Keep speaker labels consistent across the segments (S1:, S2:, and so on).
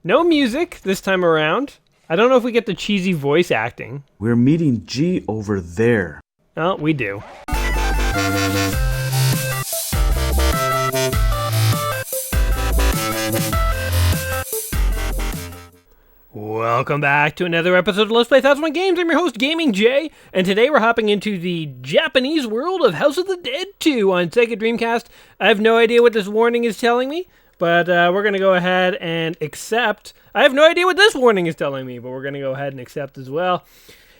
S1: No music this time around. I don't know if we get the cheesy voice acting.
S2: We're meeting G over there.
S1: Oh, we do. Welcome back to another episode of Let's Play 1001 Games. I'm your host, Gaming Jay, and today we're hopping into the Japanese world of House of the Dead 2 on Sega Dreamcast. I have no idea what this warning is telling me, but we're going to go ahead and accept. I have no idea what this warning is telling me, but we're going to go ahead and accept as well.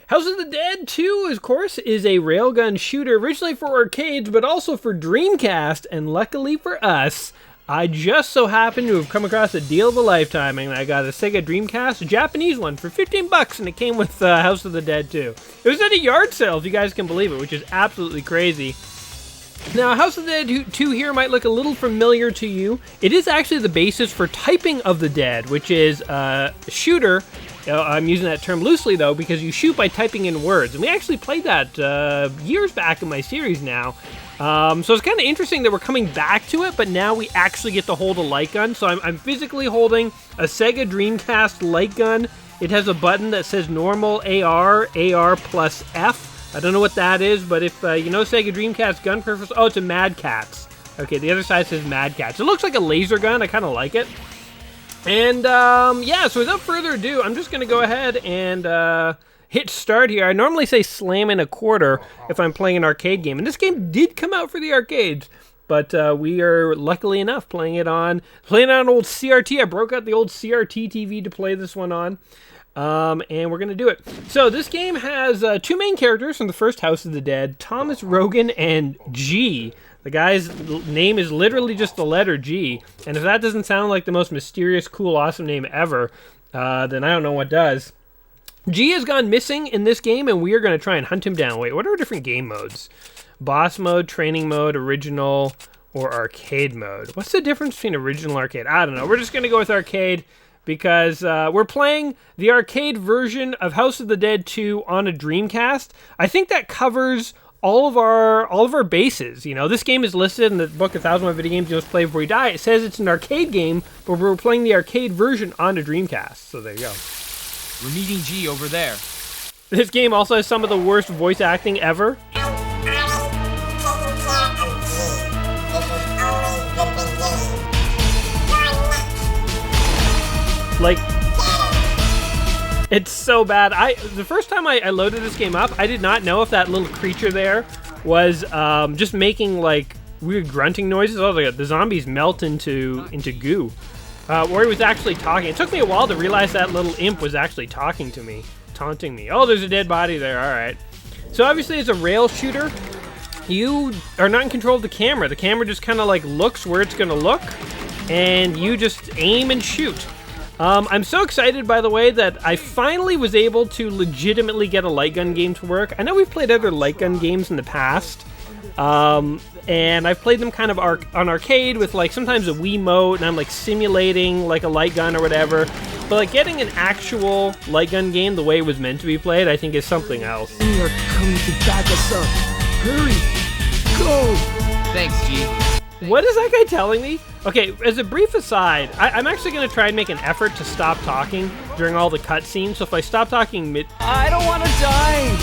S1: House of the Dead 2, of course, is a railgun shooter originally for arcades, but also for Dreamcast, and luckily for us, I just so happened to have come across a deal of a lifetime, and I got a Sega Dreamcast, a Japanese one, for $15, and it came with House of the Dead 2. It was at a yard sale, if you guys can believe it, which is absolutely crazy. Now, House of the Dead 2 here might look a little familiar to you. It is actually the basis for Typing of the Dead, which is a shooter. I'm using that term loosely, though, because you shoot by typing in words. And we actually played that years back in my series now. So it's kind of interesting that we're coming back to it, but now we actually get to hold a light gun. So I'm physically holding a Sega Dreamcast light gun. It has a button that says normal AR, AR plus F. I don't know what that is, but if you know Sega Dreamcast gun preference, oh, it's a Mad Catz. Okay, the other side says Mad Catz. It looks like a laser gun. I kind of like it. And yeah, so without further ado, I'm just going to go ahead and hit start here. I normally say slam in a quarter if I'm playing an arcade game, and this game did come out for the arcades, but we are luckily enough playing it on an old CRT. I broke out the old CRT TV to play this one on, and we're gonna do it. So this game has two main characters from the first House of the Dead: Thomas Rogan and G. The guy's name is literally just the letter G, and if that doesn't sound like the most mysterious, cool, awesome name ever, then I don't know what does. G has gone missing in this game, and we are going to try and hunt him down. Wait, what are different game modes? Boss mode, training mode, original, or arcade mode? What's the difference between original and arcade? I don't know. We're just going to go with arcade because we're playing the arcade version of House of the Dead 2 on a Dreamcast. I think that covers all of our bases. You know, this game is listed in the book 1001 Video Games You Must Play Before You Die. It says it's an arcade game, but we're playing the arcade version on a Dreamcast. So there you go.
S3: We're meeting G over there.
S1: This game also has some of the worst voice acting ever. Like, it's so bad. The first time I loaded this game up, I did not know if that little creature there was just making like weird grunting noises. Oh, the zombies melt into goo. Or he was actually talking. It took me a while to realize that little imp was actually talking to me, taunting me. Oh, there's a dead body there. All right. So obviously, as a rail shooter, you are not in control of the camera. The camera just kind of like looks where it's going to look, and you just aim and shoot. I'm so excited, by the way, that I finally was able to legitimately get a light gun game to work. I know we've played other light gun games in the past. And I've played them kind of on arcade with like sometimes a Wiimote, and I'm like simulating like a light gun or whatever. But like getting an actual light gun game the way it was meant to be played, I think is something else.
S4: They are coming to back us up. Hurry, go!
S3: Thanks, G.
S1: What is that guy telling me? Okay, as a brief aside, I'm actually going to try and make an effort to stop talking during all the cutscenes. So if I stop talking
S4: I don't want to die!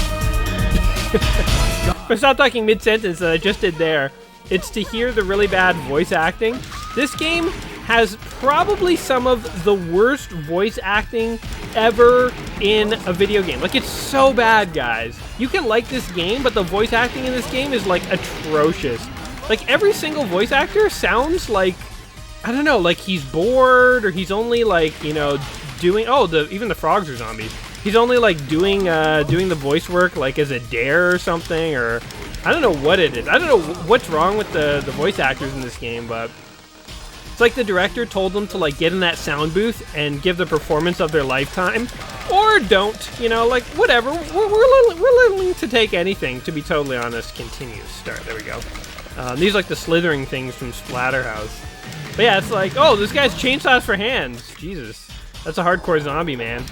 S1: If I stop talking mid-sentence that I just did there, it's to hear the really bad voice acting. This game has probably some of the worst voice acting ever in a video game. Like, it's so bad, guys. You can like this game, but the voice acting in this game is, like, atrocious. Like, every single voice actor sounds like, I don't know, like he's bored, or he's only, like, you know, doing... Oh, even the frogs are zombies. He's only like doing the voice work like as a dare or something, or I don't know what it is. I don't know what's wrong with the voice actors in this game, but it's like the director told them to like get in that sound booth and give the performance of their lifetime, or don't. You know, like whatever. We're willing to take anything. To be totally honest, continue. Start. There we go. These are like the slithering things from Splatterhouse. But yeah, it's like, oh, this guy's chainsaws for hands. Jesus, that's a hardcore zombie, man.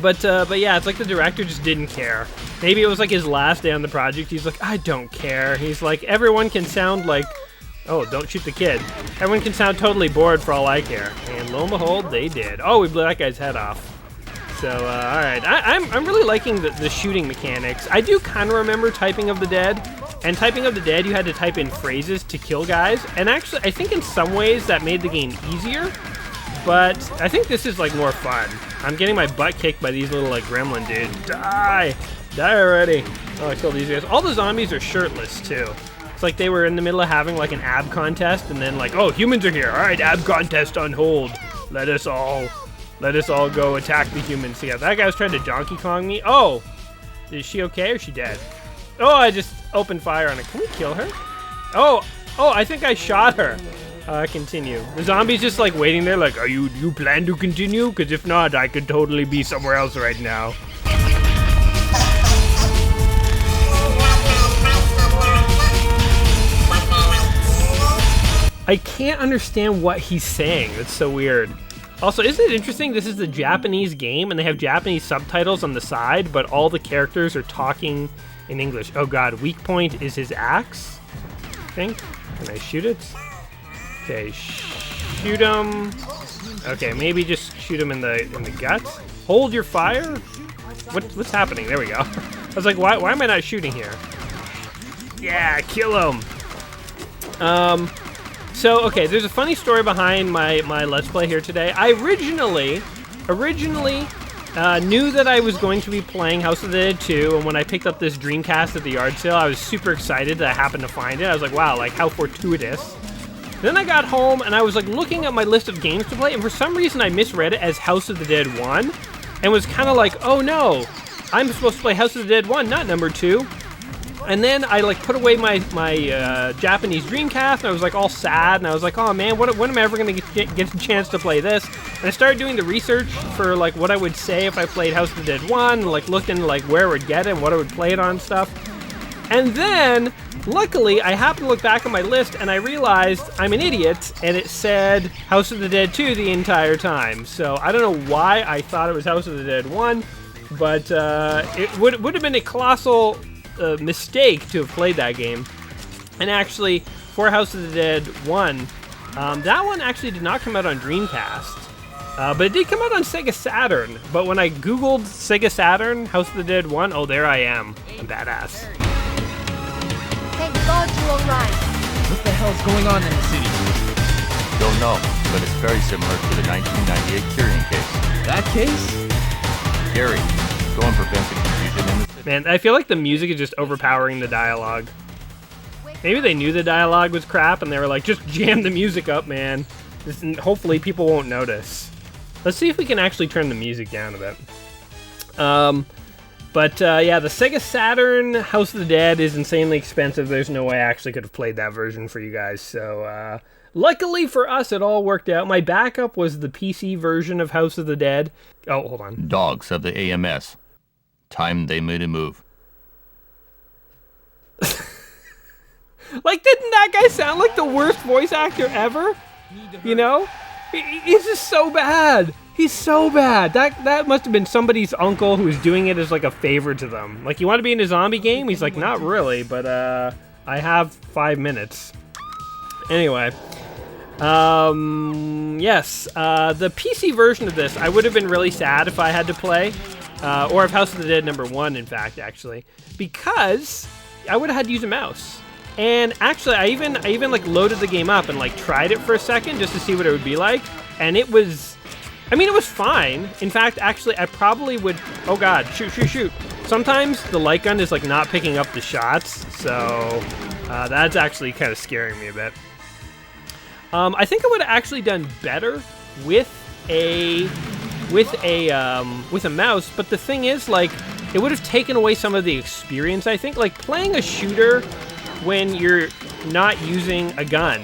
S1: But yeah, it's like the director just didn't care. Maybe it was like his last day on the project. He's like, I don't care. He's like, everyone can sound like Oh, don't shoot the kid. Everyone can sound totally bored for all I care. And lo and behold, they did. Oh, we blew that guy's head off. So, all right. I'm really liking the shooting mechanics. I do kind of remember Typing of the Dead. And Typing of the Dead, you had to type in phrases to kill guys. And actually, I think in some ways that made the game easier. But I think this is, like, more fun. I'm getting my butt kicked by these little, like, gremlin dudes. Die! Die already. Oh, I killed these guys. All the zombies are shirtless, too. It's like they were in the middle of having, like, an ab contest. And then, like, oh, humans are here. All right, ab contest on hold. Let us all go attack the humans. Yeah, that guy was trying to Donkey Kong me. Oh! Is she okay or is she dead? Oh, I just opened fire on her. Can we kill her? Oh, I think I shot her. Continue. The zombie's just like waiting there like, you plan to continue? Because if not, I could totally be somewhere else right now. I can't understand what he's saying. That's so weird. Also, isn't it interesting? This is the Japanese game, and they have Japanese subtitles on the side, but all the characters are talking in English. Oh god, weak point is his axe, I think. Can I shoot it? Okay, shoot him. Okay, maybe just shoot him in the gut. Hold your fire? What's happening? There we go. I was like, why am I not shooting here? Yeah, kill him. So, okay, there's a funny story behind my Let's Play here today. I originally knew that I was going to be playing House of the Dead 2, and when I picked up this Dreamcast at the yard sale, I was super excited that I happened to find it. I was like, wow, like, how fortuitous. Then I got home, and I was, like, looking at my list of games to play, and for some reason I misread it as House of the Dead 1, and was kind of like, oh no, I'm supposed to play House of the Dead 1, not number 2. And then I like put away my Japanese Dreamcast, and I was like all sad, and I was like, oh man, when am I ever gonna get a chance to play this? And I started doing the research for like what I would say if I played House of the Dead 1, and, like looked into like where I would get it and what I would play it on and stuff. And then, luckily, I happened to look back on my list, and I realized I'm an idiot, and it said House of the Dead 2 the entire time. So I don't know why I thought it was House of the Dead 1, but it would have been a colossal mistake to have played that game. And actually, for House of the Dead 1, that one actually did not come out on Dreamcast, but it did come out on Sega Saturn. But when I googled Sega Saturn House of the Dead 1, oh, there I am. I'm badass.
S5: Thank God you're alright.
S3: What the hell's going on in the city?
S6: Don't know, but it's very similar to the 1998 Kyrian case.
S3: That case?
S6: Gary, go and prevent the confusion in the city.
S1: Man, I feel like the music is just overpowering the dialogue. Maybe they knew the dialogue was crap and they were like, just jam the music up, man. Hopefully people won't notice. Let's see if we can actually turn the music down a bit. Yeah, the Sega Saturn House of the Dead is insanely expensive. There's no way I actually could have played that version for you guys. So, luckily for us, it all worked out. My backup was the PC version of House of the Dead. Oh, hold on.
S6: Dogs of the AMS. Time they made a move.
S1: Like, didn't that guy sound like the worst voice actor ever? You know? He's just so bad. He's so bad. That must have been somebody's uncle who was doing it as, like, a favor to them. Like, you want to be in a zombie game? He's like, not really, but, I have 5 minutes. Anyway. Yes. The PC version of this, I would have been really sad if I had to play. Or if House of the Dead number 1, in fact, actually. Because I would have had to use a mouse. And actually, I even like loaded the game up and like tried it for a second just to see what it would be like. And it was, I mean, it was fine. In fact, actually, I probably would, oh god, shoot. Sometimes the light gun is like not picking up the shots. So that's actually kind of scaring me a bit. I think I would have actually done better with a mouse, but the thing is, like, it would have taken away some of the experience, I think. Like, playing a shooter when you're not using a gun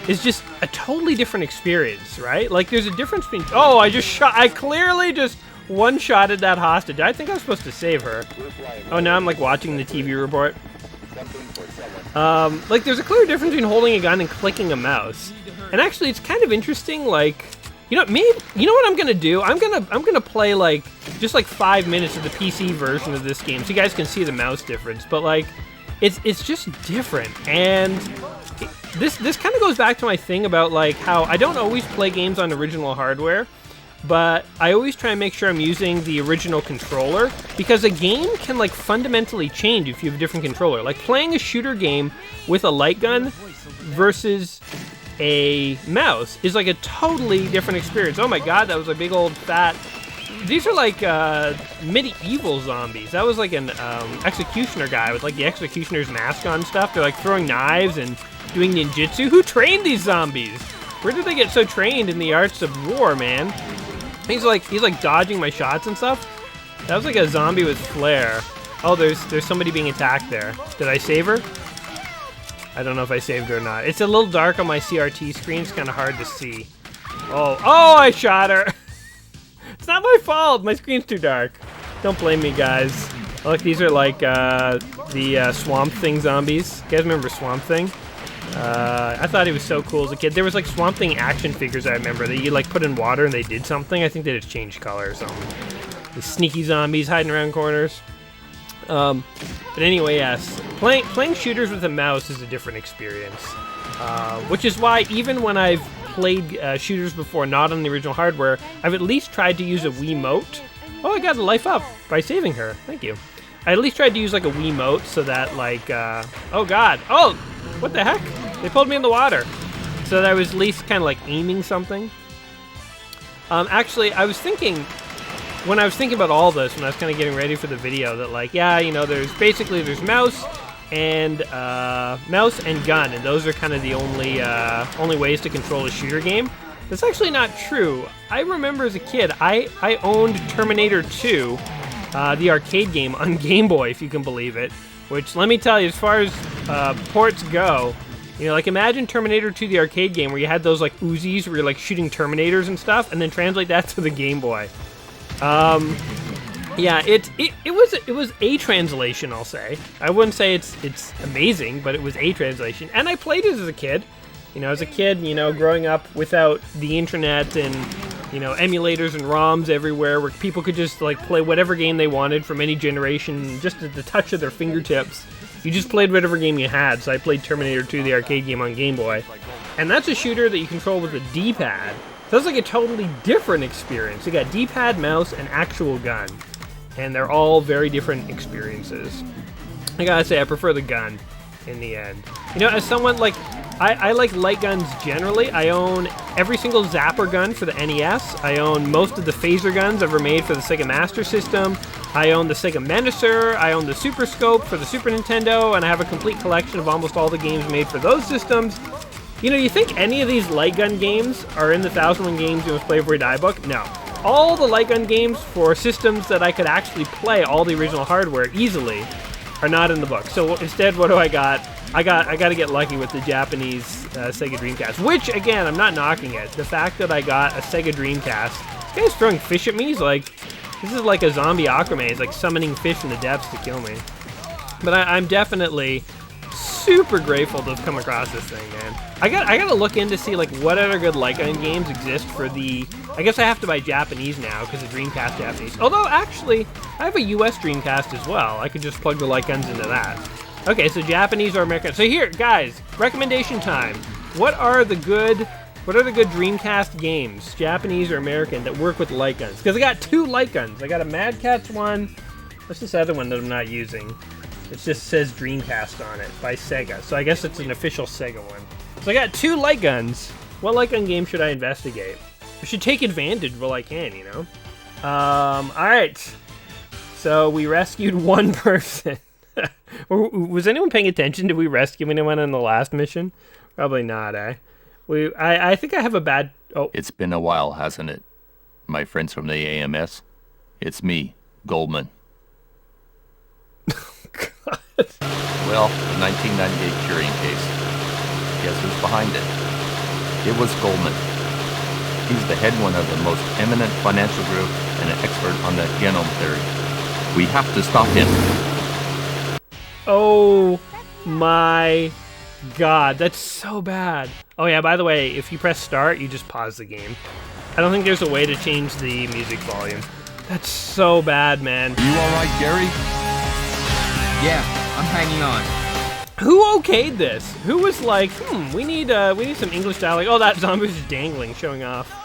S1: is just a totally different experience, right? Like, there's a difference between, oh, I clearly just one-shotted that hostage. I think I was supposed to save her. Oh, now I'm, like, watching the TV report. Like, there's a clear difference between holding a gun and clicking a mouse. And actually, it's kind of interesting, like, you know what I'm gonna do? I'm gonna play like just like 5 minutes of the PC version of this game, so you guys can see the mouse difference. But like, it's just different, and this kind of goes back to my thing about like how I don't always play games on original hardware, but I always try and make sure I'm using the original controller, because a game can like fundamentally change if you have a different controller. Like playing a shooter game with a light gun versus a mouse is like a totally different experience. Oh my god, that was a big old fat... These are like medieval zombies. That was like an executioner guy with like the executioner's mask on stuff. They're like throwing knives and doing ninjutsu. Who trained these zombies? Where did they get so trained in the arts of war, man? He's like dodging my shots and stuff. That was like a zombie with flair. Oh, there's somebody being attacked there. Did I save her? I don't know if I saved her or not. It's a little dark on my CRT screen. It's kind of hard to see. Oh, I shot her. It's not my fault. My screen's too dark. Don't blame me, guys. Oh, look, these are like the Swamp Thing zombies. You guys remember Swamp Thing? I thought he was so cool as a kid. There was like Swamp Thing action figures I remember that you like put in water and they did something. I think they just changed color or something. The sneaky zombies hiding around corners. But anyway, yes. Playing shooters with a mouse is a different experience. Which is why even when I've played shooters before, not on the original hardware, I've at least tried to use a Wiimote. Oh, I got a life up by saving her. Thank you. I at least tried to use like a Wiimote so that like, oh god. Oh, what the heck? They pulled me in the water. So that I was at least kind of like aiming something. Actually, I was thinking, when I was thinking about all this, when I was kind of getting ready for the video, that like, yeah, you know, there's mouse and gun, and those are kind of the only ways to control a shooter game. That's actually not true. I remember as a kid, I owned Terminator 2, the arcade game on Game Boy, if you can believe it. Which, let me tell you, as far as ports go, you know, like imagine Terminator 2, the arcade game, where you had those like Uzis where you're like shooting Terminators and stuff, and then translate that to the Game Boy. Yeah, it was a translation, I'll say. I wouldn't say it's amazing, but it was a translation. And I played it as a kid. You know, as a kid, you know, growing up without the internet and, you know, emulators and ROMs everywhere where people could just like play whatever game they wanted from any generation just at the touch of their fingertips. You just played whatever game you had. So I played Terminator 2, the arcade game on Game Boy. And that's a shooter that you control with a D-pad. So that's like a totally different experience. You got D-pad, mouse, and actual gun. And they're all very different experiences. I gotta say, I prefer the gun in the end. You know, as someone like, I like light guns generally. I own every single Zapper gun for the NES. I own most of the phaser guns ever made for the Sega Master System. I own the Sega Menacer. I own the Super Scope for the Super Nintendo, and I have a complete collection of almost all the games made for those systems. You know, you think any of these light gun games are in the 1001 Games You Must Play Before You Die book? No. All the light gun games for systems that I could actually play all the original hardware easily are not in the book. So instead, what do I got? I got to get lucky with the Japanese Sega Dreamcast, which again, I'm not knocking it. The fact that I got a Sega Dreamcast, this guy's throwing fish at me. He's like, this is like a zombie Aquaman. He's like summoning fish in the depths to kill me. But I'm definitely super grateful to have come across this thing, man. I got to look in to see like what other good light gun games exist for the. I guess I have to buy Japanese now because the Dreamcast Japanese. Although actually, I have a US Dreamcast as well. I could just plug the light guns into that. Okay, so Japanese or American. So here, guys, recommendation time. What are the good Dreamcast games, Japanese or American, that work with light guns? Because I got two light guns. I got a Mad Catz one. What's this other one that I'm not using? It just says Dreamcast on it by Sega. So I guess it's an official Sega one. So I got two light guns. What light gun game should I investigate? I should take advantage while I can, you know? Alright. So we rescued one person. Was anyone paying attention? Did we rescue anyone in the last mission? Probably not, eh? I think I have a bad... Oh.
S6: It's been a while, hasn't it? My friends from the AMS. It's me, Goldman.
S1: God.
S6: Well, the 1998 curing case. Guess who's behind it? It was Goldman. He's the head one of the most eminent financial group and an expert on the genome theory. We have to stop him.
S1: Oh my god, that's so bad. Oh yeah, by the way, if you press start, you just pause the game. I don't think there's a way to change the music volume. That's so bad, man.
S6: You alright, Gary?
S3: Yeah, I'm hanging on.
S1: Who okayed this? Who was like, we need some English dialogue. Oh, that zombie was just dangling, showing off.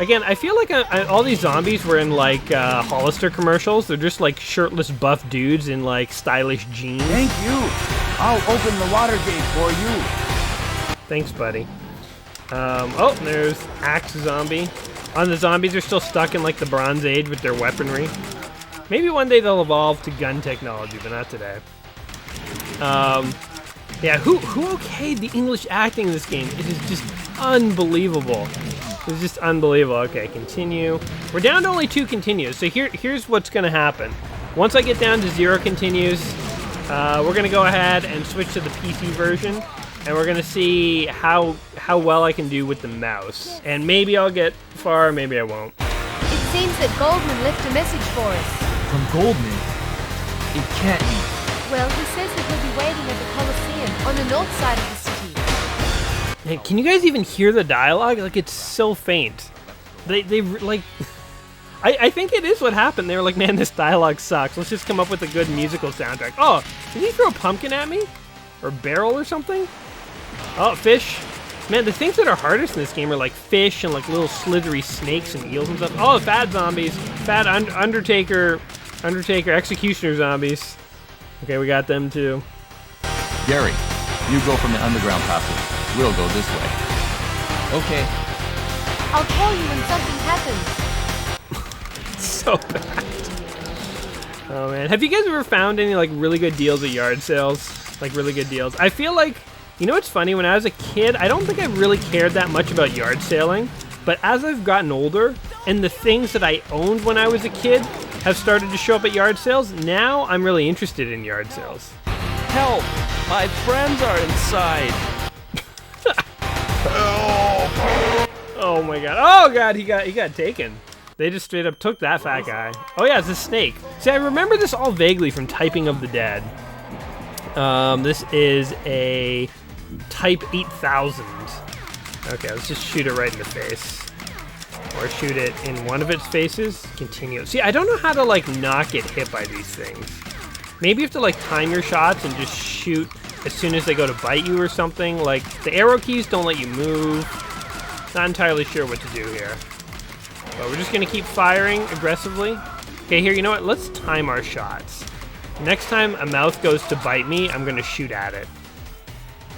S1: Again, I feel like all these zombies were in like Hollister commercials. They're just like shirtless buff dudes in like stylish jeans.
S4: Thank you. I'll open the water gate for you.
S1: Thanks, buddy. Oh, there's Axe Zombie. The zombies are still stuck in like the Bronze Age with their weaponry. Maybe one day they'll evolve to gun technology, but not today. Yeah, who okayed the English acting in this game? It is just unbelievable. It's just unbelievable. Okay, continue. We're down to only 2 continues, so here's what's gonna happen. Once I get down to 0 continues, we're gonna go ahead and switch to the PC version, and we're gonna see how well I can do with the mouse. And maybe I'll get far, maybe I won't.
S5: It seems that Goldman left a message for us.
S3: From Goldman? It can't be.
S5: Well, he says that he'll be waiting at the Coliseum on the north side of the city.
S1: Man, can you guys even hear the dialogue? Like, it's so faint. They like... I think it is what happened. They were like, man, this dialogue sucks. Let's just come up with a good musical soundtrack. Oh, did he throw a pumpkin at me? Or a barrel or something? Oh, fish. Man, the things that are hardest in this game are like fish and like little slithery snakes and eels and stuff. Oh, fat zombies. Fat Undertaker executioner zombies. Okay, we got them too.
S6: Gary, you go from the underground passage. We'll go this way.
S3: Okay.
S5: I'll call you when something happens.
S1: So bad. Oh man, have you guys ever found any like really good deals at yard sales? Like really good deals? I feel like, you know what's funny? When I was a kid, I don't think I really cared that much about yard selling. But as I've gotten older, and the things that I owned when I was a kid have started to show up at yard sales, now I'm really interested in yard sales.
S3: Help! My friends are inside.
S1: Oh my god. Oh god, he got taken. They just straight up took that fat guy. Oh yeah, it's a snake. See, I remember this all vaguely from Typing of the Dead. This is a Type 8000. Okay, let's just shoot it right in the face. Or shoot it in one of its faces. Continue. See, I don't know how to like not get hit by these things. Maybe you have to like time your shots and just shoot as soon as they go to bite you or something. Like the arrow keys don't let you move. Not entirely sure what to do here. But we're just gonna keep firing aggressively. Okay, here, you know what? Let's time our shots. Next time a mouth goes to bite me, I'm gonna shoot at it.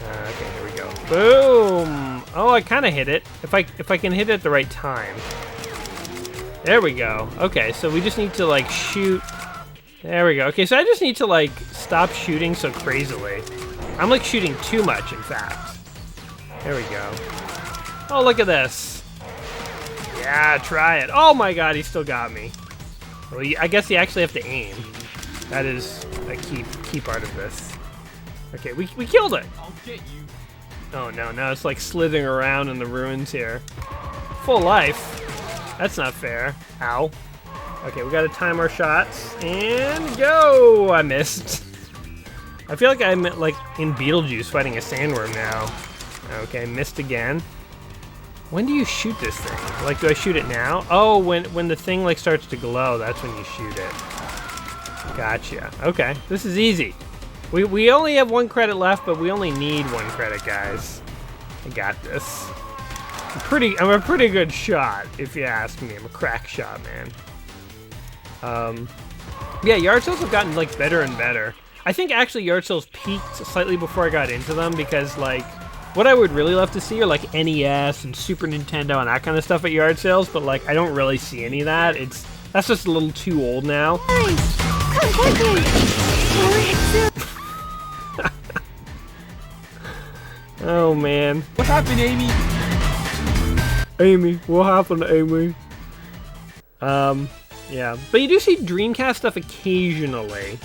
S1: Okay, here we go. Boom! Oh, I kind of hit it. If I can hit it at the right time. There we go. Okay, so we just need to like shoot. There we go. Okay, so I just need to like stop shooting so crazily. I'm like shooting too much, in fact. There we go. Oh, look at this. Yeah, try it. Oh my god, he still got me. Well, I guess you actually have to aim. That is a key part of this. Okay, we killed it.
S3: I'll get you.
S1: Oh no, now it's like slithering around in the ruins here. Full life. That's not fair. Ow. Okay, we gotta time our shots and go. I missed. I feel like I'm like in Beetlejuice fighting a sandworm now. Okay, missed again. When do you shoot this thing? Like, do I shoot it now? Oh, when the thing like starts to glow, that's when you shoot it. Gotcha. Okay, this is easy. We only have 1 credit left, but we only need 1 credit, guys. I got this. I'm a pretty good shot, if you ask me. I'm a crack shot, man. Yeah, yard sales have gotten like better and better. I think actually yard sales peaked slightly before I got into them because like what I would really love to see are like NES and Super Nintendo and that kind of stuff at yard sales, but like I don't really see any of that. That's just a little too old now.
S5: Guys, come quickly!
S1: Oh man.
S3: What happened, Amy?
S1: Amy, what happened, Amy? Yeah, but you do see Dreamcast stuff occasionally.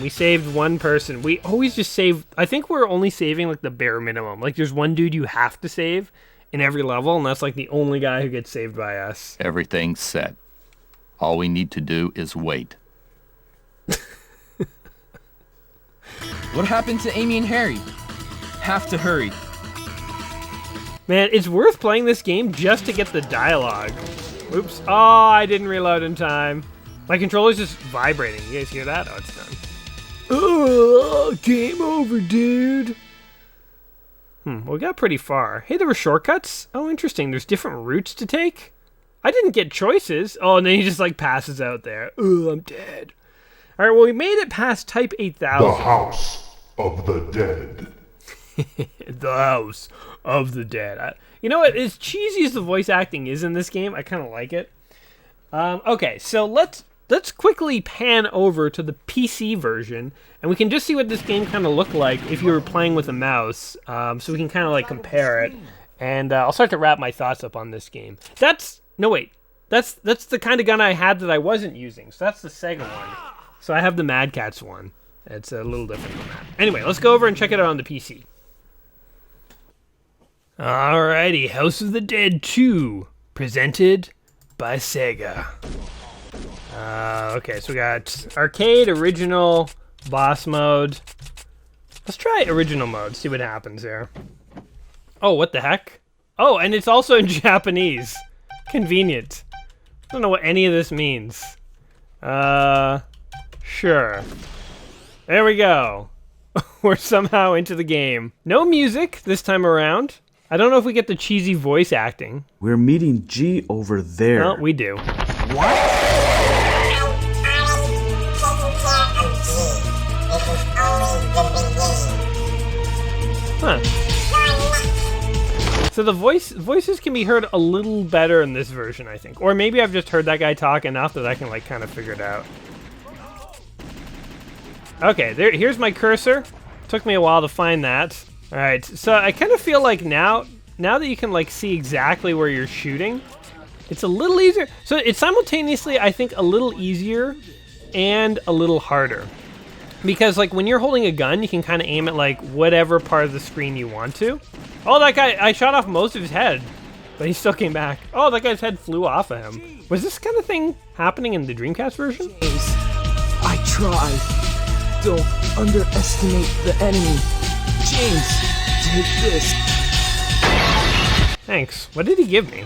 S1: We saved 1 person. We always just save. I think we're only saving like the bare minimum. Like there's 1 dude you have to save in every level, and that's like the only guy who gets saved by us.
S6: Everything's set. All we need to do is wait.
S3: What happened to Amy and Harry? Have to hurry.
S1: Man, it's worth playing this game just to get the dialogue. Oops. Oh, I didn't reload in time. My controller's just vibrating. You guys hear that? Oh, it's done. Oh, game over, dude. We got pretty far. Hey, there were shortcuts? Oh, interesting. There's different routes to take? I didn't get choices. Oh, and then he just, like, passes out there. Oh, I'm dead. All right, well, we made it past Type 8000.
S7: The House of the Dead.
S1: The House of the Dead. You know what? As cheesy as the voice acting is in this game, I kind of like it. Okay, so let's quickly pan over to the PC version, and we can just see what this game kind of looked like if you were playing with a mouse, so we can kind of like compare it. And I'll start to wrap my thoughts up on this game. That's the kind of gun I had that I wasn't using. So that's the Sega one. So I have the Mad Catz one. It's a little different than that. Anyway, let's go over and check it out on the PC. Alrighty, House of the Dead 2, presented by Sega. Okay, so we got arcade, original, boss mode. Let's try original mode, see what happens there. Oh, what the heck? Oh, and it's also in Japanese. Convenient. I don't know what any of this means. Sure. There we go. We're somehow into the game. No music this time around. I don't know if we get the cheesy voice acting.
S2: We're meeting G over there.
S1: No, we do. Huh. So the voices can be heard a little better in this version, I think. Or maybe I've just heard that guy talk enough that I can like kind of figure it out. Okay, here's my cursor. Took me a while to find that. All right, so I kind of feel like now that you can like see exactly where you're shooting, it's a little easier. So it's simultaneously, I think, a little easier and a little harder. Because like when you're holding a gun, you can kind of aim at like whatever part of the screen you want to. Oh, that guy, I shot off most of his head, but he still came back. Oh, that guy's head flew off of him. Was this kind of thing happening in the Dreamcast version?
S4: James, I tried. Don't underestimate the enemy. James, take this.
S1: Thanks. What did he give me?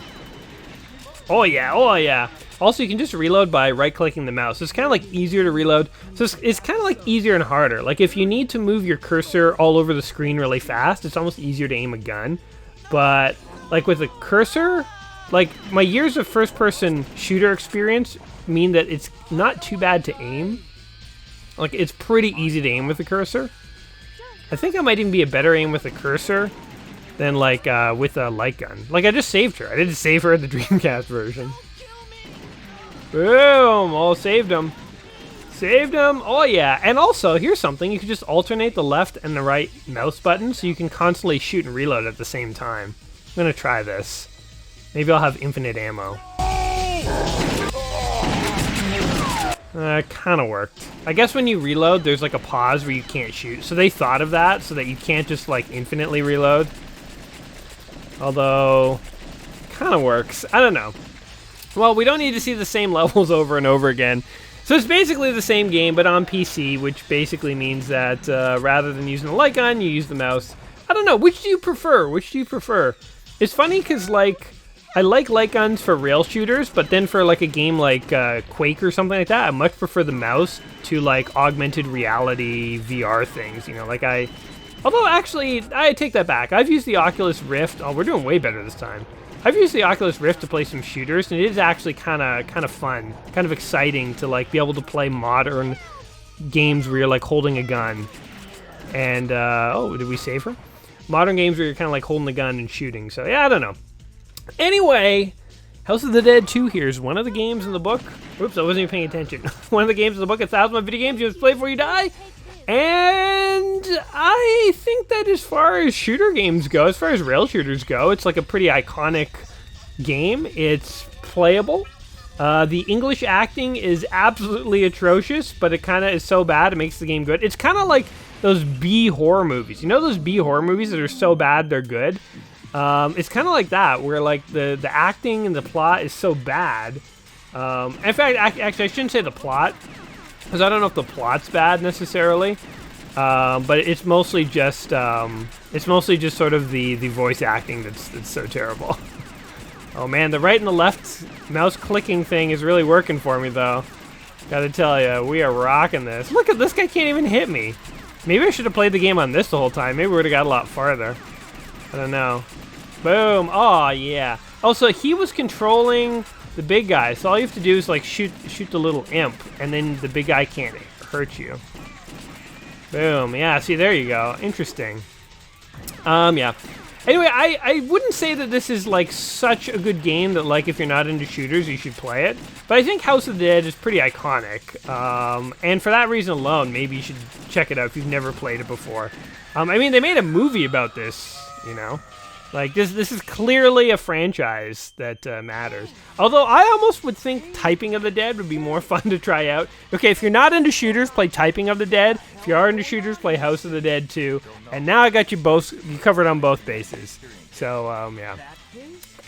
S1: Oh yeah. Also, you can just reload by right-clicking the mouse. So it's kind of like easier to reload. So it's kind of like easier and harder. Like if you need to move your cursor all over the screen really fast, it's almost easier to aim a gun. But like with a cursor, like my years of first-person shooter experience mean that it's not too bad to aim. Like it's pretty easy to aim with the cursor. I think I might even be a better aim with a cursor than like with a light gun. Like I just saved her. I didn't save her in the Dreamcast version. Boom! Oh, saved him. Saved him. Oh yeah. And also, here's something. You can just alternate the left and the right mouse button so you can constantly shoot and reload at the same time. I'm gonna try this. Maybe I'll have infinite ammo. Kind of worked. I guess when you reload, there's like a pause where you can't shoot. So they thought of that so that you can't just like infinitely reload. Although, kind of works. I don't know. Well, we don't need to see the same levels over and over again. So it's basically the same game, but on PC, which basically means that rather than using the light gun, you use the mouse. I don't know. Which do you prefer? It's funny because like I like light guns for rail shooters, but then for like a game like Quake or something like that, I much prefer the mouse to like augmented reality VR things. You know, like although actually, I take that back. I've used the Oculus Rift. Oh, we're doing way better this time. I've used the Oculus Rift to play some shooters, and it is actually kind of fun, kind of exciting to like be able to play modern games where you're like holding a gun. And oh, did we save her? Modern games where you're kind of like holding the gun and shooting. So yeah, I don't know. Anyway, House of the Dead 2 here is one of the games in the book. Whoops, I wasn't even paying attention. One of the games in the book, 1,000 video games you must play before you die. And I think that as far as shooter games go, as far as rail shooters go, it's like a pretty iconic game. It's playable. The English acting is absolutely atrocious, but it kind of is so bad it makes the game good. It's kind of like those B horror movies. You know those B horror movies that are so bad they're good? It's kind of like that, where like the acting and the plot is so bad. In fact, actually, I shouldn't say the plot, because I don't know if the plot's bad necessarily. But it's mostly just sort of the voice acting that's so terrible. Oh man, the right and the left mouse clicking thing is really working for me though. Gotta tell you, we are rocking this. Look at this guy can't even hit me. Maybe I should have played the game on this the whole time. Maybe we would have got a lot farther. I don't know. Boom. Oh, yeah. Also, he was controlling the big guy, so all you have to do is like shoot the little imp, and then the big guy can't hurt you. Boom. Yeah, see, there you go. Interesting. Yeah. Anyway, I wouldn't say that this is like such a good game that like if you're not into shooters, you should play it. But I think House of the Dead is pretty iconic. And for that reason alone, maybe you should check it out if you've never played it before. I mean, they made a movie about this, you know? Like, this is clearly a franchise that matters. Although, I almost would think Typing of the Dead would be more fun to try out. Okay, if you're not into shooters, play Typing of the Dead. If you are into shooters, play House of the Dead 2. And now I got you covered on both bases. So, yeah.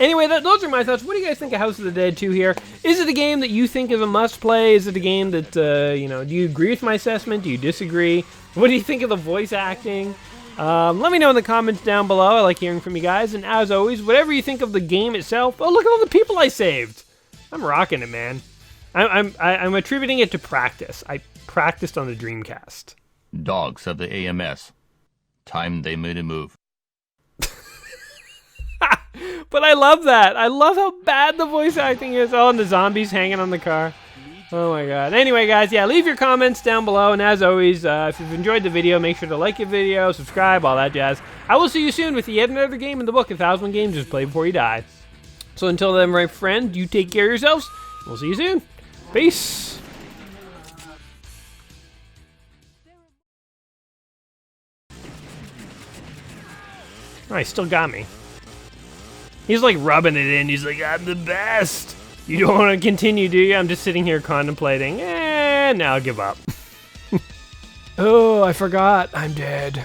S1: Anyway, those are my thoughts. What do you guys think of House of the Dead 2 here? Is it a game that you think is a must-play? Is it a game that, you know, do you agree with my assessment? Do you disagree? What do you think of the voice acting? Let me know in the comments down below. I like hearing from you guys. And as always, whatever you think of the game itself, oh, look at all the people I saved. I'm rocking it, man. I'm attributing it to practice. I practiced on the Dreamcast.
S6: Dogs of the AMS. Time they made a move.
S1: But I love that. I love how bad the voice acting is. Oh, and the zombies hanging on the car. Oh my god. Anyway, guys, yeah, leave your comments down below. And as always, if you've enjoyed the video, make sure to like your video, subscribe, all that jazz. I will see you soon with yet another game in the book, 1,001 Games Just Play Before You Die. So until then, my friend, you take care of yourselves. We'll see you soon. Peace. Oh, he still got me. He's like rubbing it in. He's like, I'm the best. You don't want to continue, do you? I'm just sitting here contemplating. Now I'll give up. Oh, I forgot. I'm dead.